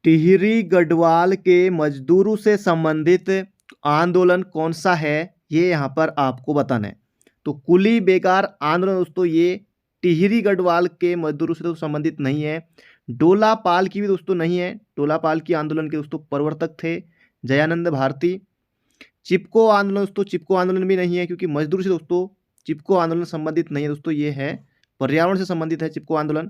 टिहरी गढ़वाल के मजदूरों से संबंधित आंदोलन कौन सा है, ये यहाँ पर आपको बताना है। तो कुली बेगार आंदोलन दोस्तों ये टिहरी गढ़वाल के मजदूरों से तो संबंधित नहीं है। डोला पाल की भी दोस्तों नहीं है। डोला पाल की आंदोलन के दोस्तों प्रवर्तक थे जयानंद भारती। चिपको आंदोलन दोस्तों, चिपको आंदोलन भी नहीं है क्योंकि मजदूर से दोस्तों चिपको आंदोलन संबंधित नहीं है दोस्तों, ये है पर्यावरण से संबंधित है चिपको आंदोलन।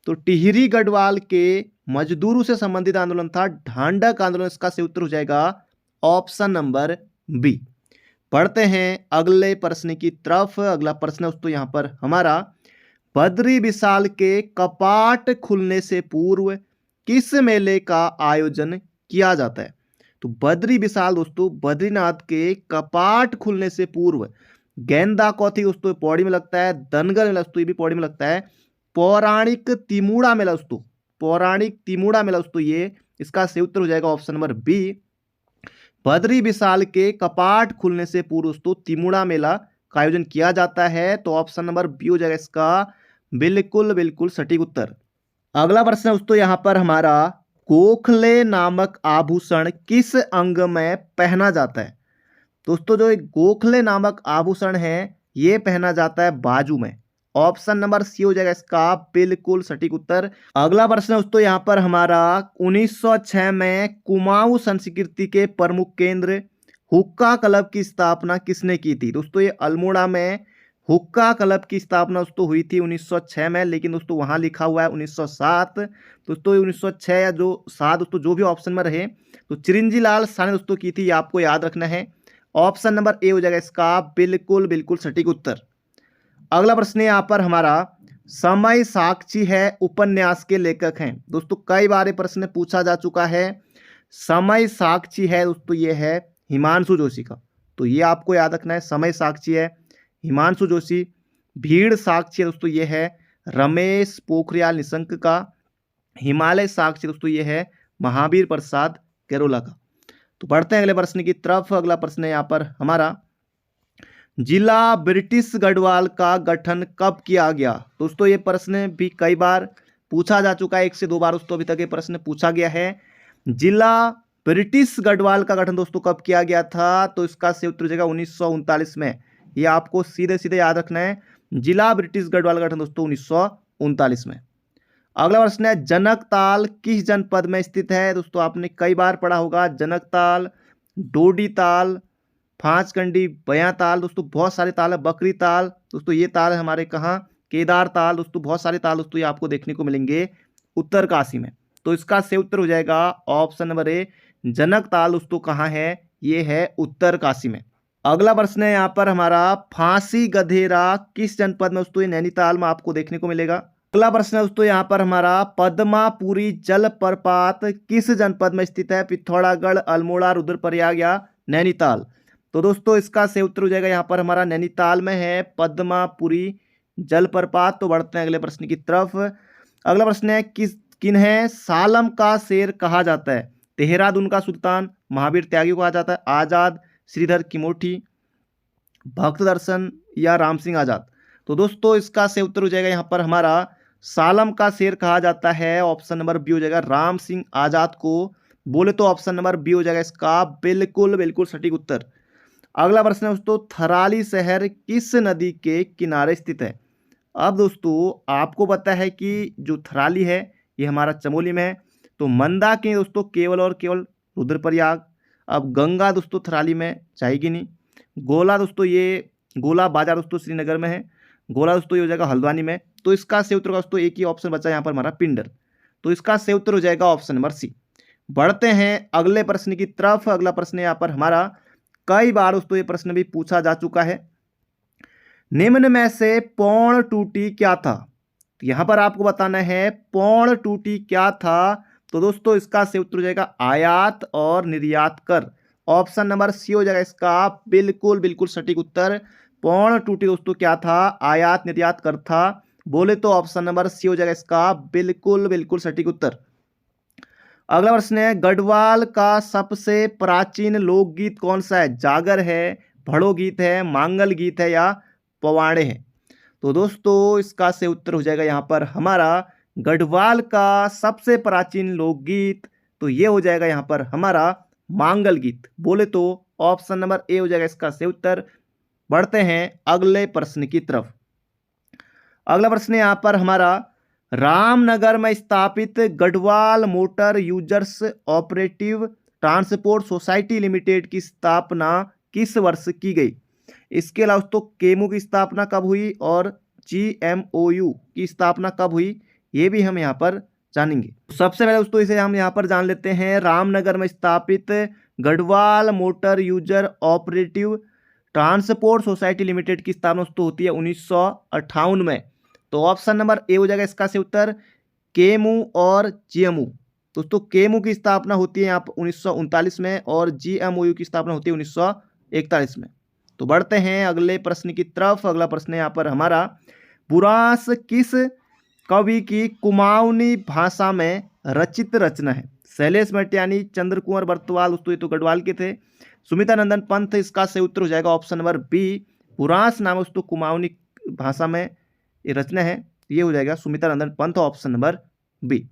तो टिहरी गढ़वाल के मजदूरों से संबंधित आंदोलन था ढांढक आंदोलन। इसका सही उत्तर हो जाएगा ऑप्शन नंबर बी। पढ़ते हैं अगले प्रश्न की तरफ। अगला प्रश्न दोस्तों यहाँ पर हमारा, बद्री विशाल के कपाट खुलने से पूर्व किस मेले का आयोजन किया जाता है। तो बद्री विशाल दोस्तों बद्रीनाथ के कपाट खुलने से पूर्व गेंदा कौथी दोस्तों पौड़ी में लगता है, दनगर मेला दोस्तों ये भी पौड़ी में लगता है, पौराणिक तिमुड़ा मेला दोस्तों, पौराणिक तिमुड़ा मेला दोस्तों ये, इसका सही उत्तर हो जाएगा option number B. Badri Vishal के कपाट खुलने से पूर्व दोस्तों तिमुड़ा मेला का आयोजन किया जाता है। तो ऑप्शन नंबर बी हो जाएगा इसका बिल्कुल बिल्कुल सटीक उत्तर। अगला प्रश्न दोस्तों यहाँ पर हमारा, गोखले नामक आभूषण किस अंग में पहना जाता है। दोस्तों जो एक गोखले नामक आभूषण है ये पहना जाता है बाजू में। ऑप्शन नंबर सी हो जाएगा इसका बिल्कुल सटीक उत्तर। अगला प्रश्न दोस्तों यहाँ पर हमारा, 1906 में कुमाऊं संस्कृति के प्रमुख केंद्र हुक्का क्लब की स्थापना किसने की थी। दोस्तों ये अल्मोड़ा में हुक्का क्लब की स्थापना दोस्तों हुई थी 1906 में, लेकिन दोस्तों वहां लिखा हुआ है 1907। दोस्तों 1906 या जो 7 दोस्तों जो भी ऑप्शन में रहे, तो चिरंजी लाल शाह ने दोस्तों की थी, ये आपको याद रखना है। ऑप्शन नंबर ए हो जाएगा इसका बिल्कुल बिल्कुल सटीक उत्तर। अगला प्रश्न यहाँ पर हमारा, समय साक्षी है उपन्यास के लेखक हैं। दोस्तों कई बार ये प्रश्न पूछा जा चुका है। समय साक्षी है दोस्तों ये है हिमांशु जोशी का, तो ये आपको याद रखना है। समय साक्षी है हिमांशु जोशी। भीड़ साक्षी है दोस्तों ये है रमेश पोखरियाल निशंक का। हिमालय साक्षी दोस्तों ये है महावीर प्रसाद कैरोला का। तो बढ़ते हैं अगले प्रश्न की तरफ। अगला प्रश्न है यहाँ पर हमारा, जिला ब्रिटिश गढ़वाल का गठन कब किया गया। दोस्तों ये प्रश्न भी कई बार पूछा जा चुका है, 1 से 2 बार दोस्तों अभी तक ये प्रश्न पूछा गया है। जिला ब्रिटिश गढ़वाल का गठन दोस्तों कब किया गया था, तो इसका सही उत्तर हो जाएगा 1939 में। ये आपको सीधे सीधे याद रखना है, जिला ब्रिटिश गढ़वाल का गठन दोस्तों 1939 में। अगला प्रश्न है, जनक ताल किस जनपद में स्थित है। दोस्तों आपने कई बार पढ़ा होगा जनक ताल, डोडी ताल, फांचकंडी, बयां ताल, दोस्तों बहुत सारे ताल है, बकरी ताल, दोस्तों ये ताल है हमारे कहाँ, केदार ताल, दोस्तों बहुत सारे ताल दोस्तों ये आपको देखने को मिलेंगे उत्तरकाशी में। तो इसका सही उत्तर हो जाएगा ऑप्शन नंबर ए, जनक ताल दोस्तों कहाँ है, ये है उत्तरकाशी में। अगला प्रश्न है यहाँ पर हमारा, फांसी गधेरा किस जनपद में दोस्तों, ये नैनीताल में आपको देखने को मिलेगा। अगला प्रश्न है दोस्तों यहाँ पर हमारा, पद्मापुरी जलप्रपात किस जनपद में स्थित है। पिथौरागढ़, अल्मोड़ा, रुद्रप्रयाग या नैनीताल। तो दोस्तों इसका सही उत्तर हो जाएगा यहाँ पर हमारा नैनीताल में है पद्मापुरी जलप्रपात। तो बढ़ते हैं अगले प्रश्न की तरफ। अगला प्रश्न है, किन्हें सालम का शेर कहा जाता है। देहरादून का सुल्तान, महावीर त्यागी को कहा जाता है, आजाद, श्रीधर किमोठी, भक्त दर्शन या राम सिंह आजाद। तो दोस्तों इसका सही उत्तर हो जाएगा यहाँ पर हमारा, सालम का शेर कहा जाता है। ऑप्शन नंबर बी हो जाएगा राम सिंह आजाद को। बोले तो ऑप्शन नंबर बी हो जाएगा इसका बिल्कुल बिल्कुल सटीक उत्तर। अगला प्रश्न है दोस्तों, थराली शहर किस नदी के किनारे स्थित है। अब दोस्तों आपको पता है कि जो थराली है ये हमारा चमोली में है, तो मंदाकिनी दोस्तों केवल और केवल रुद्रप्रयाग। अब गंगा दोस्तों थराली में जाएगी नहीं। गोला दोस्तों ये गोला बाजार दोस्तों श्रीनगर में है। गोला दोस्तों ये हो जाएगा हल्द्वानी में। तो इसका सही उत्तर दोस्तों एक ही ऑप्शन बचा यहाँ पर हमारा पिंडर। तो इसका सही उत्तर हो जाएगा ऑप्शन नंबर सी। बढ़ते हैं अगले प्रश्न की तरफ। अगला प्रश्न यहाँ पर हमारा, कई बार दोस्तों ये प्रश्न भी पूछा जा चुका है, निम्न में से पौण टूटी क्या था। तो यहां पर आपको बताना है पौण टूटी क्या था। तो दोस्तों इसका सही उत्तर हो जाएगा आयात और निर्यात कर। ऑप्शन नंबर सी हो जाएगा इसका बिल्कुल बिल्कुल सटीक उत्तर। पौण टूटी दोस्तों क्या था, आयात निर्यात कर था। बोले तो ऑप्शन नंबर सी हो जाएगा इसका बिल्कुल बिल्कुल सटीक उत्तर। अगला प्रश्न है, गढ़वाल का सबसे प्राचीन लोकगीत कौन सा है। जागर है, भड़ो गीत है, मांगल गीत है या पवाड़े है। तो दोस्तों इसका सही उत्तर हो जाएगा यहाँ पर हमारा, गढ़वाल का सबसे प्राचीन लोकगीत तो ये हो जाएगा यहाँ पर हमारा मांगल गीत। बोले तो ऑप्शन नंबर ए हो जाएगा इसका सही उत्तर। बढ़ते हैं अगले प्रश्न की तरफ। अगला प्रश्न यहाँ पर हमारा, रामनगर में स्थापित Garhwal motor users operative transport society limited की स्थापना किस वर्ष की गई? इसके अलावा दोस्तों केमू की स्थापना कब हुई और GMOU की स्थापना कब हुई, ये भी हम यहाँ पर जानेंगे। सबसे पहले दोस्तों इसे हम यहाँ पर जान लेते हैं। रामनगर में स्थापित Garhwal motor user operative transport society limited की स्थापना दोस्तों होती है 1958 में। तो ऑप्शन नंबर ए हो जाएगा इसका सही उत्तर, केमू और GMU। दोस्तों केमू की स्थापना होती है यहाँ पर 1939 में और GMOU की स्थापना होती है 1941 में। तो बढ़ते हैं अगले प्रश्न की तरफ। अगला प्रश्न यहाँ पर हमारा, बुरांस किस कवि की कुमाऊनी भाषा में रचित रचना है? शैलेश मटियानी, चंद्र कुंवर बर्तवाल, दोस्तों ये तो गढ़वाल के थे, सुमिता नंदन पंत, इसका सही उत्तर हो जाएगा ऑप्शन नंबर बी। बुरांस नाम है दोस्तों कुमाऊनी भाषा में ये रचना है, ये हो जाएगा सुमिता नंदन पंत, ऑप्शन नंबर बी।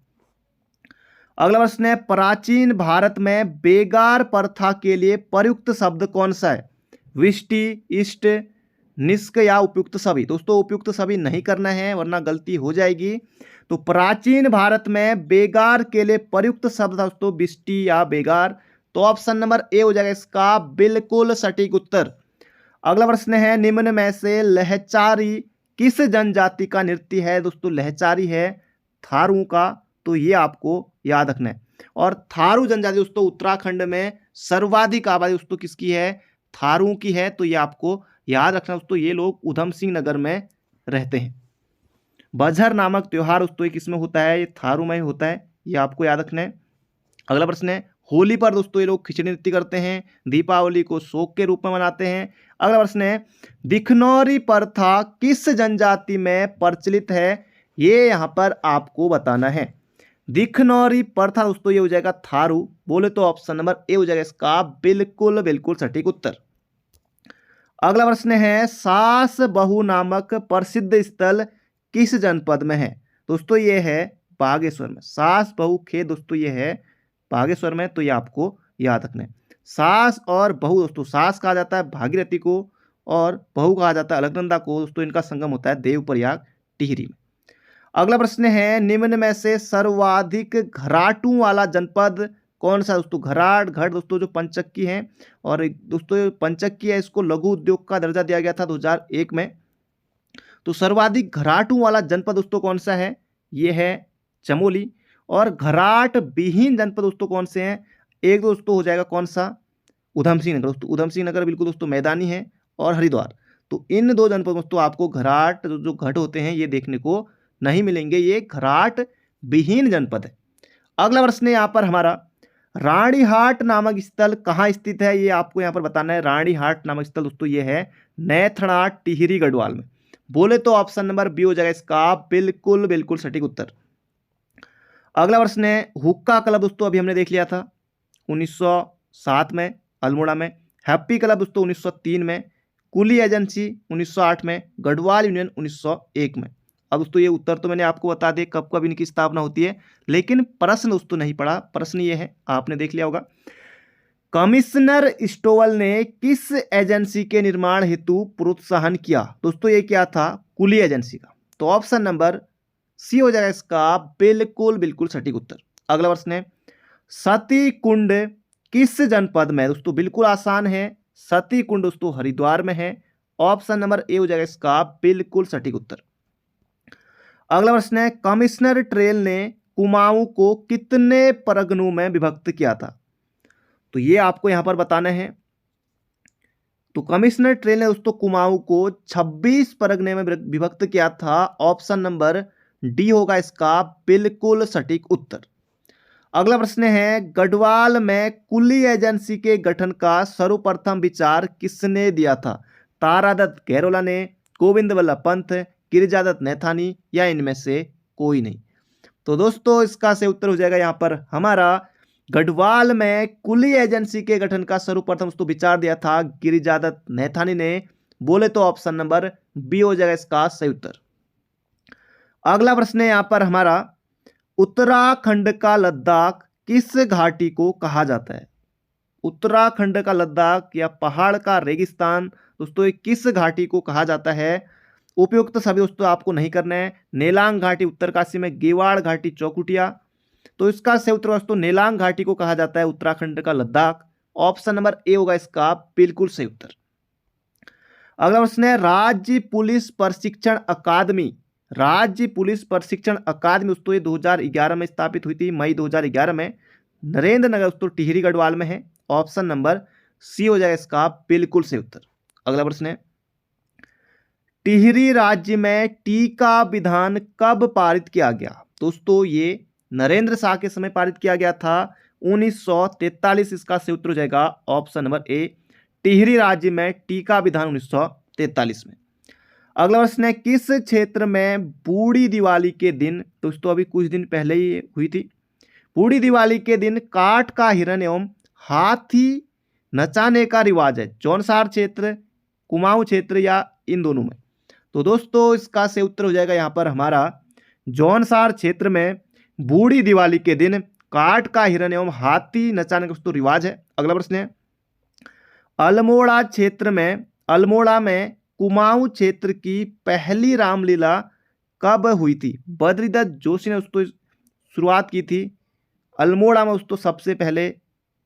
अगला प्रश्न है, प्राचीन भारत में बेगार प्रथा के लिए प्रयुक्त शब्द कौन सा है? विष्टि, इष्ट, निष्क या उपयुक्त सभी? दोस्तों उपयुक्त सभी नहीं करना है वरना गलती हो जाएगी। तो प्राचीन भारत में बेगार के लिए प्रयुक्त शब्द दोस्तों विष्टि या बेगार। तो ऑप्शन नंबर ए हो जाएगा इसका बिल्कुल सटीक उत्तर। अगला प्रश्न है, निम्न में से लहचारी किस जनजाति का नृत्य है? दोस्तों लहचारी है थारू का, तो ये आपको याद रखना है। और थारू जनजाति दोस्तों उत्तराखंड में सर्वाधिक आबादी दोस्तों किसकी है? थारू की है, तो ये आपको याद रखना दोस्तों। ये लोग उधम सिंह नगर में रहते हैं। बझर नामक त्योहार दोस्तों ये किसमें होता है? ये थारू में होता है, ये आपको याद रखना है। अगला प्रश्न है, होली पर दोस्तों ये लोग खिचड़ी नृत्य करते हैं, दीपावली को शोक के रूप में मनाते हैं। अगला प्रश्न है, दिखनौरी प्रथा किस जनजाति में प्रचलित है? ये यहाँ पर आपको बताना है। दिखनौरी प्रथा दोस्तों ये हो जाएगा थारू। बोले तो ऑप्शन नंबर ए हो जाएगा इसका बिल्कुल बिल्कुल सटीक उत्तर। अगला प्रश्न है, सास बहू नामक प्रसिद्ध स्थल किस जनपद में है? दोस्तों ये है बागेश्वर में। सास बहू खेत दोस्तों ये है बागेश्वर में, तो ये आपको याद रखना है। सास और बहू दोस्तों, सास कहा जाता है भागीरथी को और बहू कहा जाता है अलकनंदा को। दोस्तों इनका संगम होता है देवप्रयाग टिहरी में। अगला प्रश्न है, निम्न में से सर्वाधिक घराटों वाला जनपद कौन सा? दोस्तों घराट घट दोस्तों जो पंचक्की है, और दोस्तों पंचक्की है इसको लघु उद्योग का दर्जा दिया गया था 2001 में। तो सर्वाधिक घराटों वाला जनपद दोस्तों कौन सा है? ये है चमोली। और घराट विहीन जनपद दोस्तों कौन से हैं? एक दोस्तों हो जाएगा कौन सा? उधम सिंह नगर। दोस्तों उधम सिंह नगर बिल्कुल दोस्तों मैदानी है, और हरिद्वार। तो इन दो जनपद दोस्तों आपको घराट जो घट होते हैं ये देखने को नहीं मिलेंगे, ये घराट विहीन जनपद है। अगला प्रश्न है यहाँ पर हमारा, रानीहाट नामक स्थल कहाँ स्थित है? ये आपको यहाँ पर बताना है। रानीहाट नामक स्थल दोस्तों ये है नैथणा टिहरी गढ़वाल में। बोले तो ऑप्शन नंबर बी हो जाएगा इसका बिल्कुल बिल्कुल सटीक उत्तर। अगला प्रश्न है, हुक्का क्लब दोस्तों अभी हमने देख लिया था 1907 में अल्मोड़ा में, हैप्पी क्लब दोस्तों 1903 में, कुली एजेंसी 1908 में, गढ़वाल यूनियन 1901 में। अब दोस्तों ये उत्तर तो मैंने आपको बता दिया कब कब इनकी स्थापना होती है, लेकिन प्रश्न दोस्तों नहीं पढ़ा। प्रश्न ये है, आपने देख लिया होगा, कमिश्नर स्टोवल ने किस एजेंसी के निर्माण हेतु प्रोत्साहन किया? दोस्तों ये क्या था? कुली एजेंसी का। तो ऑप्शन नंबर सी हो जाएगा इसका बिल्कुल बिल्कुल सटीक उत्तर। अगला प्रश्न है, सती कुंड किस जनपद में? दोस्तों बिल्कुल आसान है, सती कुंड दोस्तों हरिद्वार में है। ऑप्शन नंबर ए हो जाएगा इसका बिल्कुल सटीक उत्तर। अगला प्रश्न है, कमिश्नर ट्रेल ने कुमाऊं को कितने परगनों में विभक्त किया था? तो ये आपको यहां पर बताना है। तो कमिश्नर ट्रेल ने दोस्तों कुमाऊं को 26 परगने में विभक्त किया था। ऑप्शन नंबर डी होगा इसका बिल्कुल सटीक उत्तर। अगला प्रश्न है, गढ़वाल में कुली एजेंसी के गठन का सर्वप्रथम विचार किसने दिया था? तारादत्त गैरोला ने, गोविंद वल्लभ पंत, गिरिजादत्त नैथानी, या इनमें से कोई नहीं? तो दोस्तों इसका से उत्तर हो जाएगा यहाँ पर हमारा, गढ़वाल में कुली एजेंसी के गठन का सर्वप्रथम दोस्तों विचार दिया था गिरिजादत्त नैथानी ने। बोले तो ऑप्शन नंबर बी हो जाएगा इसका सही उत्तर। अगला प्रश्न है यहाँ पर हमारा, उत्तराखंड का लद्दाख किस घाटी को कहा जाता है? उत्तराखंड का लद्दाख या पहाड़ का रेगिस्तान? दोस्तों ये किस घाटी को कहा जाता है? उपयुक्त सभी दोस्तों आपको नहीं करना है। नेलांग घाटी उत्तरकाशी में, गेवाड़ घाटी चौकुटिया। तो इसका सही उत्तर दोस्तों नेलांग घाटी को कहा जाता है उत्तराखंड का लद्दाख। ऑप्शन नंबर ए होगा इसका बिल्कुल सही उत्तर। अगला प्रश्न है राज्य पुलिस प्रशिक्षण अकादमी। राज्य पुलिस प्रशिक्षण अकादमी दोस्तों ये 2011 में स्थापित हुई थी, मई 2011 में। नरेंद्र नगर दोस्तों टिहरी गढ़वाल में है। ऑप्शन नंबर सी हो जाएगा इसका बिल्कुल सही उत्तर। अगला प्रश्न है टिहरी राज्य में टीका विधान कब पारित किया गया? दोस्तों ये नरेंद्र शाह के समय पारित किया गया था 1943। इसका सही उत्तर हो जाएगा ऑप्शन नंबर ए, टिहरी राज्य में टीका विधान 1943 में। अगला प्रश्न है किस क्षेत्र में बूढ़ी दिवाली के दिन? दोस्तों अभी कुछ दिन पहले ही हुई थी। बूढ़ी दिवाली के दिन काठ का हिरण एवं हाथी नचाने का रिवाज है। जौनसार क्षेत्र, कुमाऊं क्षेत्र या इन दोनों में? तो दोस्तों इसका सही उत्तर हो जाएगा यहाँ पर हमारा जौनसार क्षेत्र में बूढ़ी दिवाली के दिन काठ का हिरण एवं हाथी नचाने का दोस्तों रिवाज है। अगला प्रश्न है अल्मोड़ा क्षेत्र में, अल्मोड़ा में कुमाऊं क्षेत्र की पहली रामलीला कब हुई थी? बद्रीदत्त जोशी ने दोस्तों शुरुआत की थी। अल्मोड़ा में दोस्तों सबसे पहले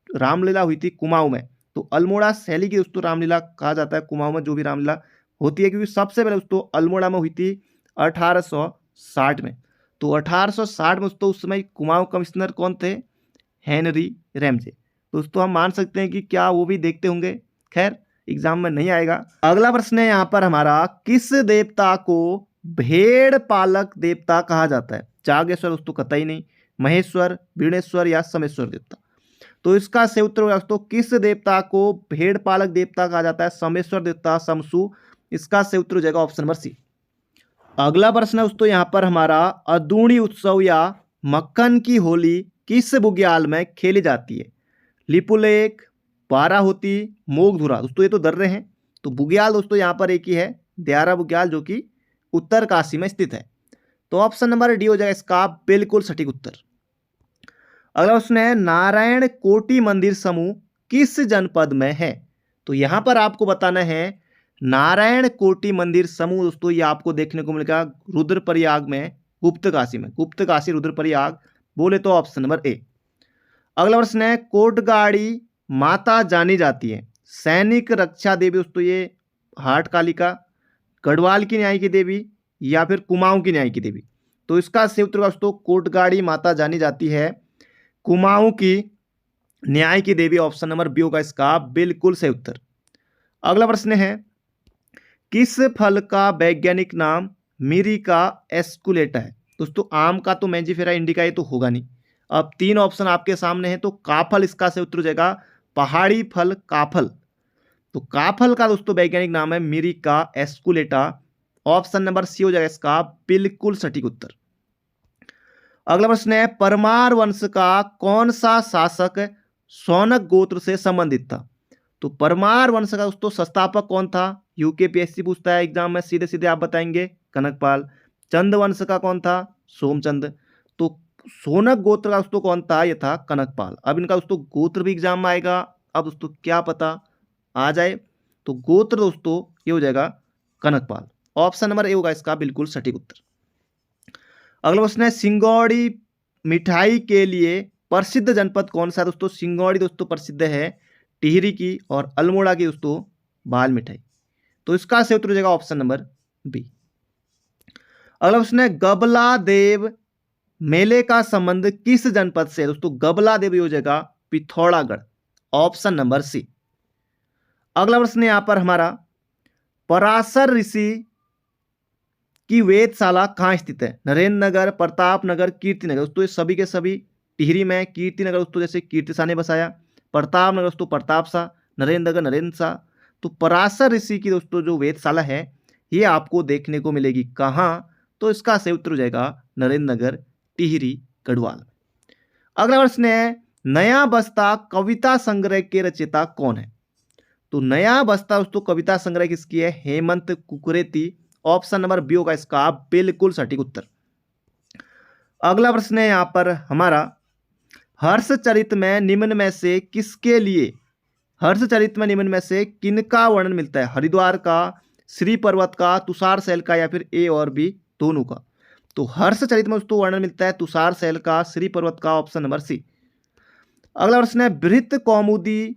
रामलीला हुई थी कुमाऊं में। तो अल्मोड़ा शैली की दोस्तों रामलीला कहा जाता है कुमाऊं में जो भी रामलीला होती है, क्योंकि सबसे पहले दोस्तों अल्मोड़ा में हुई थी 1860 में। तो 1860 में दोस्तों उस समय कुमाऊं कमिश्नर कौन थे? Henry Ramsay. दोस्तों हम मान सकते हैं कि क्या वो भी देखते होंगे, खैर एग्जाम में नहीं आएगा। अगला प्रश्न है यहाँ पर हमारा किस देवता को भेड़ पालक देवता कहा जाता है? जागेश्वर दोस्तों कतई नहीं, महेश्वर, वीणेश्वर या समेश्वर देवता? तो इसका सही उत्तर होगा दोस्तों किस देवता को भेड़ पालक देवता कहा जाता है? समेश्वर देवता, समसु। इसका सही उत्तर हो जाएगा ऑप्शन नंबर सी। अगला प्रश्न है दोस्तों यहाँ पर हमारा अदूणी उत्सव या मक्खन की होली किस बुग्याल में खेली जाती है? लिपुलेख, बाराहोती, मोगधुरा। दोस्तों ये तो दर्रे हैं, तो बुग्याल दोस्तों यहाँ पर एक ही है, दियारा बुग्याल, जो कि उत्तरकाशी में स्थित है। तो ऑप्शन नंबर डी हो जाएगा इसका बिल्कुल सटीक उत्तर। अगला प्रश्न है नारायण कोटि मंदिर समूह किस जनपद में है? तो यहां पर आपको बताना है नारायण कोटि मंदिर समूह दोस्तों ये आपको देखने को मिलेगा रुद्रप्रयाग में, गुप्तकाशी में। गुप्तकाशी रुद्रप्रयाग बोले तो ऑप्शन नंबर ए। अगला प्रश्न है कोटगाड़ी माता जानी जाती है सैनिक रक्षा देवी दोस्तों ये हाट कालिका, गढ़वाल की न्याय की देवी या फिर कुमाऊं की न्याय की देवी? तो इसका सही उत्तर दोस्तों कोटगाड़ी माता जानी जाती है कुमाऊं की न्याय की देवी। ऑप्शन नंबर बी होगा इसका बिल्कुल सही उत्तर। अगला प्रश्न है किस फल का वैज्ञानिक नाम मिरिका एस्कुलेटा है? दोस्तों आम का तो मैंजीफेरा इंडिका ये तो होगा नहीं। अब तीन ऑप्शन आपके सामने हैं, तो काफल इसका सही उत्तर हो जाएगा, पहाड़ी फल काफल। तो काफल का दोस्तों वैज्ञानिक नाम है मिरिका एस्कुलेटा। ऑप्शन नंबर सी हो जाएगा इसका बिल्कुल सटीक उत्तर। अगला प्रश्न है परमार वंश का कौन सा शासक शौनक गोत्र से संबंधित था? तो परमार वंश का दोस्तों संस्थापक कौन था? यूकेपीएससी पूछता है एग्जाम में, सीधे सीधे आप बताएंगे कनकपाल। चंद वंश का कौन था? सोमचंद। तो शौनक गोत्र का दोस्तों कौन था? ये था कनकपाल। अब इनका दोस्तों गोत्र भी एग्जाम में आएगा, अब दोस्तों क्या पता आ जाए। तो गोत्र दोस्तों ये हो जाएगा कनकपाल। ऑप्शन नंबर ए होगा इसका बिल्कुल सटीक उत्तर। अगला प्रश्न है सिंगौड़ी मिठाई के लिए प्रसिद्ध जनपद कौन सा है? दोस्तों सिंगौड़ी दोस्तों प्रसिद्ध है टिहरी की और अल्मोड़ा की दोस्तों बाल मिठाई। तो इसका सही उत्तर हो जाएगा ऑप्शन नंबर बी। अगला प्रश्न है गबला देव मेले का संबंध किस जनपद से है? दोस्तों गबला देव हो जाएगा पिथौरागढ़। Option number C. अगला प्रश्न यहां पर हमारा पराशर ऋषि की वेदशाला कहाँ स्थित है? नरेंद्र नगर, प्रताप नगर, कीर्ति नगर। दोस्तों ये सभी के सभी टिहरी में। कीर्ति नगर दोस्तों जैसे कीर्ति शाह ने बसाया, प्रताप नगर दोस्तों प्रताप शाह, नरेंद्र नगर नरेंद्र शाह। तो पराशर ऋषि की दोस्तों जो वेदशाला है ये आपको देखने को मिलेगी कहाँ? तो इसका सही उत्तर हो जाएगा नरेंद्र नगर टिहरी गढ़वाल। अगला प्रश्न है नया बस्ता कविता संग्रह के रचयिता कौन है? तो नया बस्ता दोस्तों कविता संग्रह किसकी है? Hemant Kukreti. Option number B होगा इसका बिल्कुल सटीक उत्तर। अगला प्रश्न है यहां पर हमारा हर्षचरित में निम्न में से किसके लिए, हर्षचरित में निम्न में से किनका वर्णन मिलता है? हरिद्वार का, श्री पर्वत का, तुषार शैल का, या फिर ए और बी दोनों का? तो हर्षचरित में दोस्तों वर्णन मिलता है तुषार शैल का, श्री पर्वत का, ऑप्शन नंबर सी। अगला प्रश्न है बृहत कौमुदी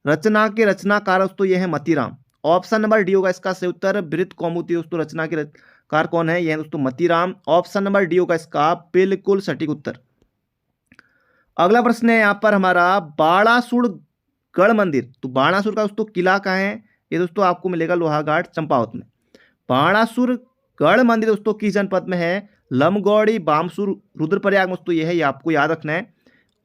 रचना के रचनाकार दोस्तों ये है मतीराम। ऑप्शन नंबर डी होगा इसका सही उत्तर। बृहत कौमुदी दोस्तों रचना के कार कौन है? यह है दोस्तों मतीराम। ऑप्शन नंबर डी होगा इसका बिल्कुल सटीक उत्तर। अगला प्रश्न है यहाँ पर हमारा बाणासुर गढ़ मंदिर। तो बाणासुर का दोस्तों किला कहाँ है? ये दोस्तों आपको मिलेगा लोहाघाट चंपावत में। बाणासुर गढ़ मंदिर दोस्तों किस जनपद में है? लमगौड़ी, बामसूर, रुद्रप्रयाग में दोस्तों ये है, ये आपको याद रखना है।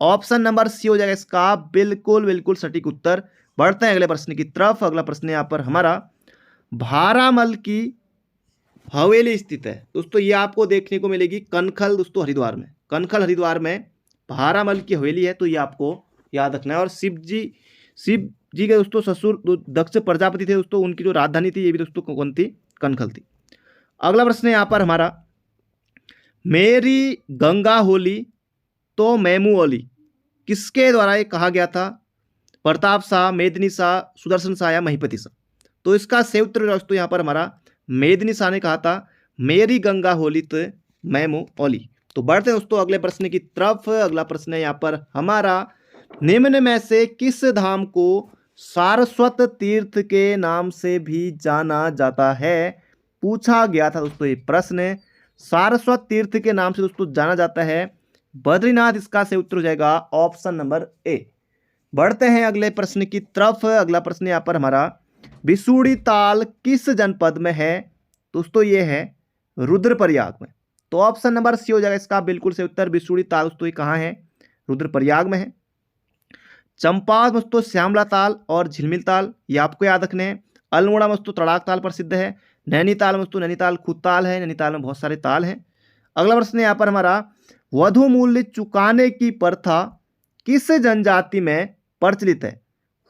ऑप्शन नंबर सी हो जाएगा इसका बिल्कुल बिल्कुल सटीक उत्तर। बढ़ते हैं अगले प्रश्न की तरफ। अगला प्रश्न यहाँ पर हमारा भारामल की हवेली स्थित है दोस्तों, ये आपको देखने को मिलेगी कनखल दोस्तों हरिद्वार में। कनखल हरिद्वार में भारामल की हवेली है, तो ये आपको याद रखना है। और शिव जी के दोस्तों ससुर दक्ष प्रजापति थे दोस्तों, उनकी जो राजधानी थी ये भी दोस्तों कौन थी? कनखल थी। अगला प्रश्न है यहाँ पर हमारा मेरी गंगा होली तो मैमू ओली किसके द्वारा ये कहा गया था? प्रताप शाह, मेदिनी शाह, सुदर्शन शाह या महिपति शाह? तो इसका सही उत्तर दोस्तों यहाँ पर हमारा मेदिनी शाह ने कहा था मेरी गंगा होली तो मैमू ओली। तो बढ़ते हैं दोस्तों अगले प्रश्न की तरफ। अगला प्रश्न है यहाँ पर हमारा निम्न में से किस धाम को सारस्वत तीर्थ के नाम से भी जाना जाता है? पूछा गया था दोस्तों ये प्रश्न। सारस्वत तीर्थ के नाम से दोस्तों जाना जाता है बद्रीनाथ। इसका सही उत्तर हो जाएगा ऑप्शन नंबर ए। बढ़ते हैं अगले प्रश्न की तरफ। अगला प्रश्न यहाँ पर हमारा बिसुड़ी ताल किस जनपद में है? दोस्तों ये है रुद्रप्रयाग में। तो ऑप्शन नंबर सी हो जाएगा इसका बिल्कुल सही उत्तर। बिसुड़ी ताल दोस्तों ये कहाँ है? रुद्रप्रयाग में है। चंपावत में दोस्तों श्यामला ताल और झिलमिल ताल, ये आपको याद रखने हैं। अल्मोड़ा में दोस्तों तड़ाक ताल प्रसिद्ध है। नैनीताल में दोस्तों नैनीताल खुद ताल है। नैनीताल में बहुत सारे ताल हैं। अगला प्रश्न यहाँ पर हमारा वधु मूल्य चुकाने की प्रथा किस जनजाति में प्रचलित है?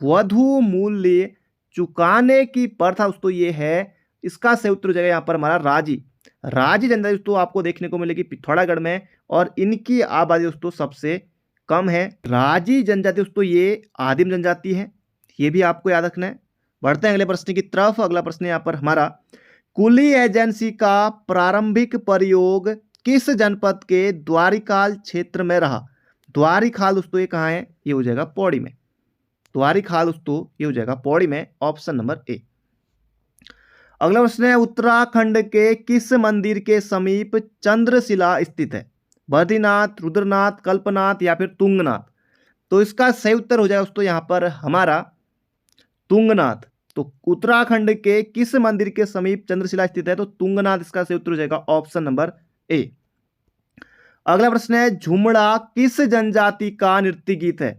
वधु मूल्य चुकाने की प्रथा दोस्तों ये है, इसका सही उत्तर हो जाएगा यहाँ पर हमारा राजी जनजाति दोस्तों आपको देखने को मिलेगी पिथौरागढ़ में, और इनकी आबादी दोस्तों सबसे कम है। राजी जनजाति दोस्तों ये आदिम जनजाति है, ये भी आपको याद रखना है। बढ़ते हैं अगले प्रश्न की तरफ। अगला प्रश्न यहाँ पर हमारा कुली एजेंसी का प्रारंभिक प्रयोग किस जनपद के द्वारिकाल क्षेत्र में रहा? द्वारिकाल दोस्तों ये कहाँ है? ये हो जाएगा पौड़ी में। द्वारिकाल दोस्तों ये हो जाएगा पौड़ी में। Option number A. अगला प्रश्न है उत्तराखंड के किस मंदिर के समीप चंद्रशिला स्थित है? बद्रीनाथ, रुद्रनाथ, कल्पनाथ या फिर तुंगनाथ? तो इसका सही उत्तर हो जाएगा दोस्तों यहाँ पर हमारा तुंगनाथ। तो उत्तराखंड के किस मंदिर के समीप चंद्रशिला स्थित है? तो तुंगनाथ इसका सही उत्तर हो जाएगा ऑप्शन नंबर ए। अगला प्रश्न है झुमड़ा किस जनजाति का नृत्य गीत है?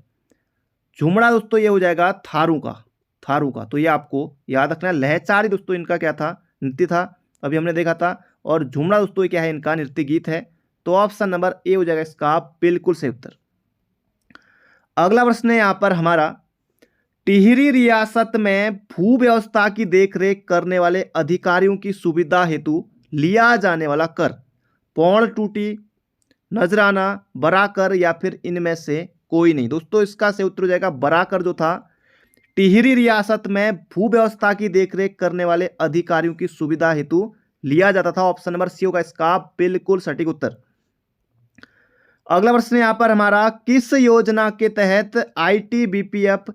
झुमड़ा दोस्तों ये हो जाएगा थारू का। तो ये आपको याद रखना है। लहचारी दोस्तों इनका क्या था? नृत्य था, अभी हमने देखा था। और झुमड़ा दोस्तों क्या है? इनका नृत्य गीत है। तो ऑप्शन नंबर ए हो जाएगा इसका बिल्कुल सही उत्तर। अगला प्रश्न है यहाँ पर हमारा टिहरी रियासत में भू व्यवस्था की देखरेख करने वाले अधिकारियों की सुविधा हेतु लिया जाने वाला कर पौड़ टूटी, नजराना, बड़ा कर या फिर इनमें से कोई नहीं? दोस्तों इसका सही उत्तर हो जाएगा बड़ा कर जो था टिहरी रियासत में भू व्यवस्था की देखरेख करने वाले अधिकारियों की सुविधा हेतु लिया जाता था। ऑप्शन नंबर सी होगा इसका बिल्कुल सटीक उत्तर। अगला प्रश्न यहाँ पर हमारा किस योजना के तहत आईटीबीपीएफ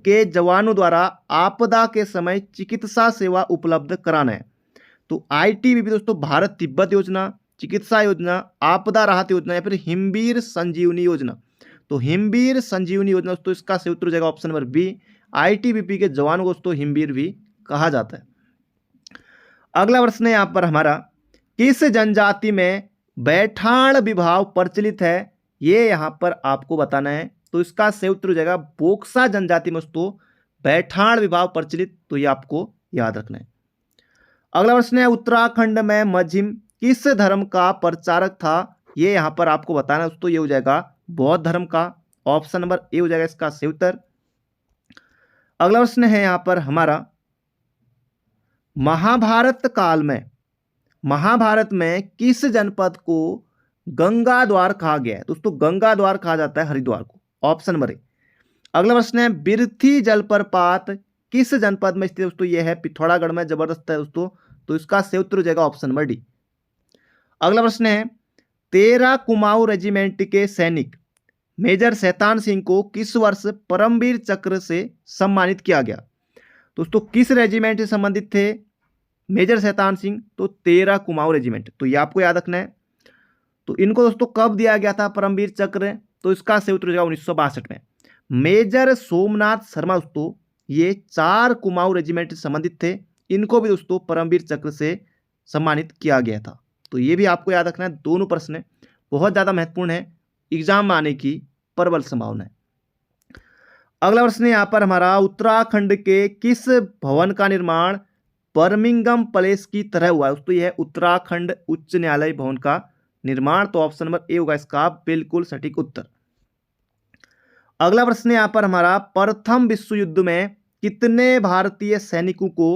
के जवानों द्वारा आपदा के समय चिकित्सा सेवा उपलब्ध कराना है? तो आईटीबीपी दोस्तों भारत तिब्बत योजना, चिकित्सा योजना, आपदा राहत योजना या फिर हिमवीर संजीवनी योजना? तो हिमवीर संजीवनी योजना दोस्तों इसका सही उत्तर हो जाएगा ऑप्शन नंबर बी। आईटीबीपी के जवानों को दोस्तों हिमवीर भी कहा जाता है। अगला प्रश्न है यहाँ पर हमारा किस जनजाति में बैठाण विभाव प्रचलित है? ये यहाँ पर आपको बताना है। तो इसका सही उत्तर हो जाएगा बोक्सा जनजाति में दोस्तों बैठाण विभाव प्रचलित। तो ये आपको याद रखना है। अगला प्रश्न है उत्तराखंड में मझिम किस धर्म का प्रचारक था? ये यहाँ पर आपको बताना है दोस्तों। ये हो जाएगा बौद्ध धर्म का। ऑप्शन नंबर ए हो जाएगा इसका सही उत्तर। अगला प्रश्न है यहाँ पर हमारा महाभारत काल में महाभारत में किस जनपद को गंगा द्वार कहा गया है? दोस्तों गंगा द्वार कहा जाता है हरिद्वार को, ऑप्शन नंबर ए। अगला प्रश्न है बिरथी जलप्रपात किस जनपद में स्थित है? दोस्तों यह है पिथौरागढ़ में, जबरदस्त है दोस्तों, तो इसका सही उत्तर हो जाएगा ऑप्शन नंबर डी। अगला प्रश्न है 13 कुमाऊं रेजिमेंट के सैनिक मेजर शैतान सिंह को किस वर्ष परमवीर चक्र से सम्मानित किया गया? दोस्तों किस रेजिमेंट से संबंधित थे मेजर शैतान सिंह? तो 13 कुमाऊं रेजिमेंट, तो ये आपको याद रखना है। तो इनको दोस्तों कब दिया गया था परमवीर चक्र? तो इसका सही उत्तर हो जाएगा 1962 में। मेजर सोमनाथ शर्मा दोस्तों ये 4 कुमाऊं रेजिमेंट से संबंधित थे, इनको भी दोस्तों परमवीर चक्र से सम्मानित किया गया था। तो ये भी आपको याद रखना है, दोनों प्रश्न बहुत ज़्यादा महत्वपूर्ण है, एग्जाम में आने की प्रबल संभावना है। अगला प्रश्न यहाँ पर हमारा उत्तराखंड के किस भवन का निर्माण बर्मिंघम पैलेस की तरह हुआ है? दोस्तों यह उत्तराखंड उच्च न्यायालय भवन का निर्माण, तो ऑप्शन नंबर ए होगा इसका बिल्कुल सटीक उत्तर। अगला प्रश्न यहाँ पर हमारा प्रथम विश्व युद्ध में कितने भारतीय सैनिकों को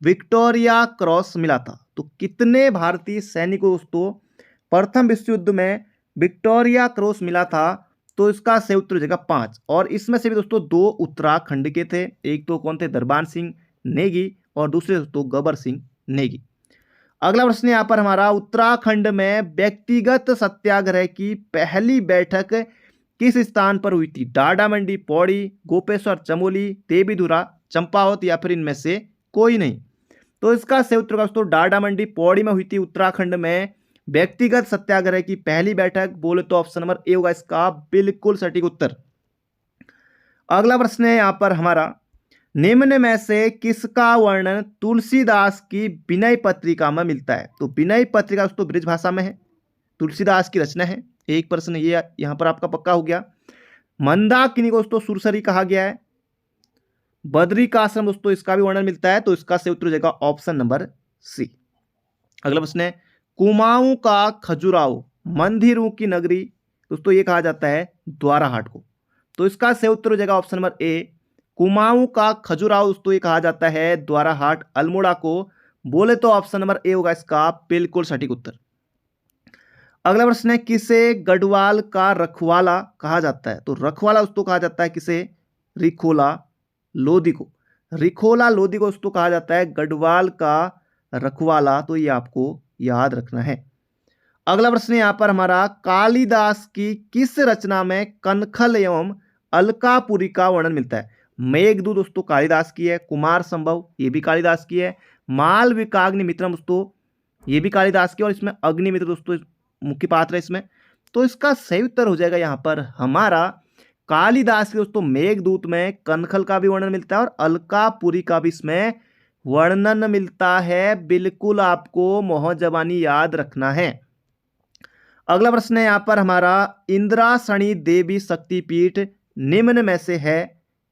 विक्टोरिया क्रॉस मिला था? तो कितने भारतीय सैनिकों दोस्तों प्रथम विश्व युद्ध में विक्टोरिया क्रॉस मिला था? तो इसका सही उत्तर हो जाएगा 5, और इसमें से भी दोस्तों 2 उत्तराखंड के थे, एक तो कौन थे दरबान सिंह नेगी और दूसरे दोस्तों गबर सिंह नेगी। अगला प्रश्न यहाँ पर हमारा उत्तराखंड में व्यक्तिगत सत्याग्रह की पहली बैठक किस स्थान पर हुई थी? डाडामंडी, पौड़ी, गोपेश्वर, चमोली, देवीधुरा, चंपावत या फिर इनमें से कोई नहीं। तो इसका सही उत्तर दोस्तों डाडामंडी पौड़ी में हुई थी उत्तराखंड में व्यक्तिगत सत्याग्रह की पहली बैठक, बोले तो ऑप्शन नंबर ए होगा इसका बिल्कुल सटीक उत्तर। अगला प्रश्न है यहाँ पर हमारा निम्न में से किसका वर्णन तुलसीदास की विनय पत्रिका में मिलता है? तो विनय पत्रिका दोस्तों ब्रिज भाषा में है, तुलसीदास की रचना है, एक प्रश्न ये यहाँ पर आपका पक्का हो गया। मंदाकिनी को दोस्तों सुरसरी कहा गया है। बद्री का आश्रम दोस्तों इसका भी वर्णन मिलता है, तो इसका सही उत्तर हो जाएगा ऑप्शन नंबर सी। अगला प्रश्न है कुमाऊं का खजुराहो मंदिरों की नगरी दोस्तों ये कहा जाता है द्वाराहाट को, तो इसका सही उत्तर हो जाएगा ऑप्शन नंबर ए। कुमाऊं का खजुराहो दोस्तों ये कहा जाता है द्वाराहाट अल्मोड़ा को, बोले तो ऑप्शन नंबर ए होगा इसका बिल्कुल सटीक उत्तर। अगला प्रश्न है किसे गढ़वाल का रखवाला कहा जाता है? तो रखवाला दोस्तों कहा जाता है किसे? रिखोला लोधी को, रिखोला लोधी को दोस्तों कहा जाता है गढ़वाल का रखवाला, तो ये आपको याद रखना है। अगला प्रश्न यहाँ पर हमारा कालिदास की किस रचना में कनखल एवं अलकापुरी का वर्णन मिलता है? मेघदूत दोस्तों कालिदास की है, कुमार संभव ये भी कालिदास की है, मालविकाग्निमित्रम दोस्तों ये भी कालिदास की, और इसमें अग्निमित्र दोस्तों मुख्य पात्र है इसमें, तो इसका सही उत्तर हो जाएगा यहाँ पर हमारा कालिदास के दोस्तों मेघदूत में कनखल का भी वर्णन मिलता है और अलकापुरी का भी इसमें वर्णन मिलता है, बिल्कुल आपको मोहजबानी याद रखना है। अगला प्रश्न है यहाँ पर हमारा इंद्रासणी देवी शक्तिपीठ निम्न में से है,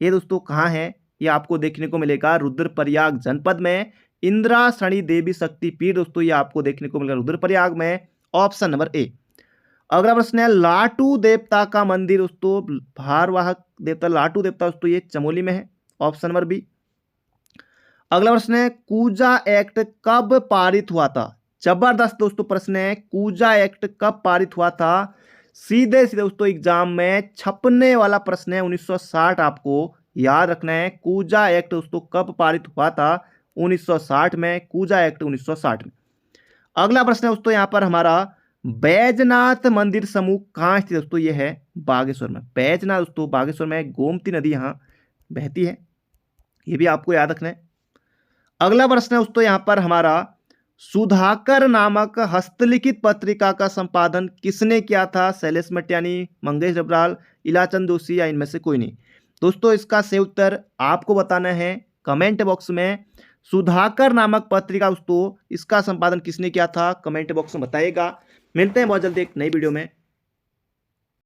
ये दोस्तों कहाँ है? ये आपको देखने को मिलेगा रुद्रप्रयाग जनपद में इंद्रासणी देवी शक्तिपीठ दोस्तों ये आपको देखने को मिलेगा रुद्रप्रयाग में, ऑप्शन नंबर ए। अगला प्रश्न है लाटू देवता का मंदिर दोस्तों भारवाहक देवता लाटू देवता दोस्तों ये चमोली में है, ऑप्शन नंबर बी। अगला प्रश्न है कूजा एक्ट कब पारित हुआ था? जबरदस्त दोस्तों प्रश्न है, कूजा एक्ट कब पारित हुआ था? सीधे सीधे दोस्तों एग्जाम में छपने वाला प्रश्न है, 1960 आपको याद रखना है। कूजा एक्ट दोस्तों कब पारित हुआ था? 1960 में, कूजा एक्ट 1960 में। अगला प्रश्न है दोस्तों यहाँ पर हमारा बैजनाथ मंदिर समूह कहाँ स्थित दोस्तों? ये है बागेश्वर में, बैजनाथ दोस्तों बागेश्वर में, गोमती नदी यहाँ बहती है, ये भी आपको याद रखना है। अगला प्रश्न है दोस्तों यहाँ पर हमारा सुधाकर नामक हस्तलिखित पत्रिका का संपादन किसने किया था? शैलेश मटियानी, मंगेश डबराल, इलाचंद जोशी या इनमें से कोई नहीं। दोस्तों इसका सही उत्तर आपको बताना है कमेंट बॉक्स में। सुधाकर नामक पत्रिका दोस्तों इसका संपादन किसने किया था? कमेंट बॉक्स में बताइएगा। मिलते हैं बहुत जल्दी एक नई वीडियो में।